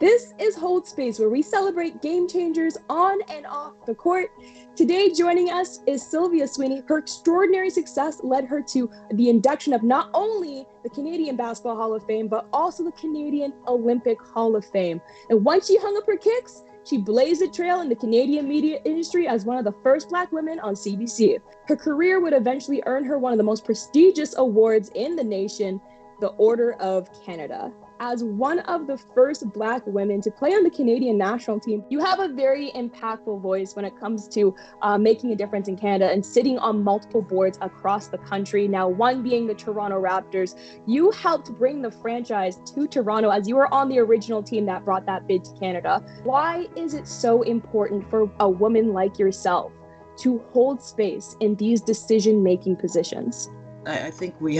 This is Hold Space, where we celebrate game changers on and off the court. Today, joining us is Sylvia Sweeney. Her extraordinary success led her to the induction of not only the Canadian Basketball Hall of Fame, but also the Canadian Olympic Hall of Fame. And once she hung up her kicks, she blazed a trail in the Canadian media industry as one of the first Black women on CBC. Her career would eventually earn her one of the most prestigious awards in the nation, the Order of Canada. As one of the first Black women to play on the Canadian national team, you have a very impactful voice when it comes to making a difference in Canada and sitting on multiple boards across the country. Now, one being the Toronto Raptors. You helped bring the franchise to Toronto as you were on the original team that brought that bid to Canada. Why is it so important for a woman like yourself to hold space in these decision-making positions? I think we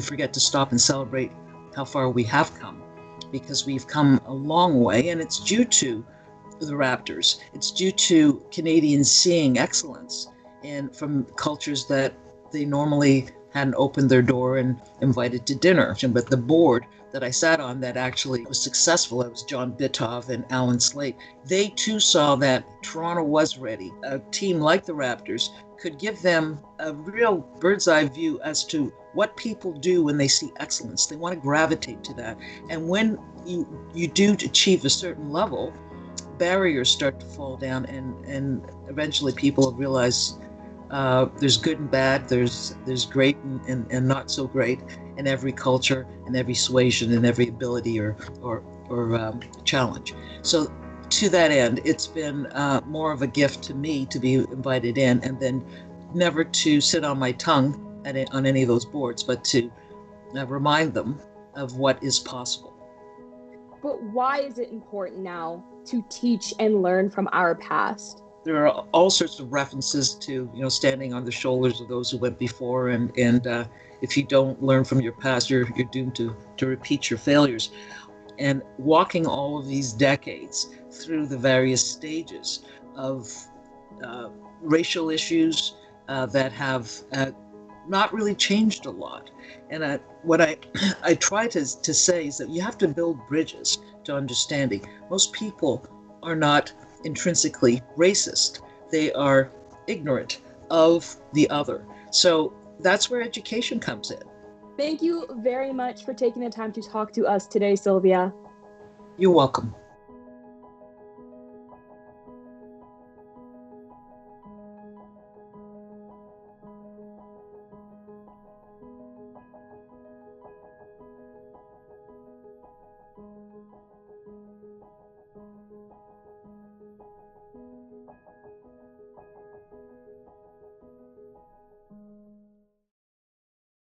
forget to stop and celebrate how far we have come, because we've come a long way, and it's due to the Raptors. It's due to Canadians seeing excellence and from cultures that they normally hadn't opened their door and invited to dinner. But the board that I sat on that actually was successful, it was John Bitov and Alan Slate. They too saw that Toronto was ready. A team like the Raptors could give them a real bird's eye view as to what people do when they see excellence. They want to gravitate to that. And when you do achieve a certain level, barriers start to fall down, and eventually people realize there's good and bad, there's great and not so great in every culture, in every suasion, in every ability or challenge. So to that end, it's been more of a gift to me to be invited in, and then never to sit on my tongue on any of those boards, but to remind them of what is possible. But why is it important now to teach and learn from our past? There are all sorts of references to, standing on the shoulders of those who went before, and if you don't learn from your past, you're doomed to repeat your failures. And walking all of these decades through the various stages of racial issues that have not really changed a lot. And what I try to say is that you have to build bridges to understanding. Most people are not intrinsically racist. They are ignorant of the other. So that's where education comes in. Thank you very much for taking the time to talk to us today, Sylvia. You're welcome.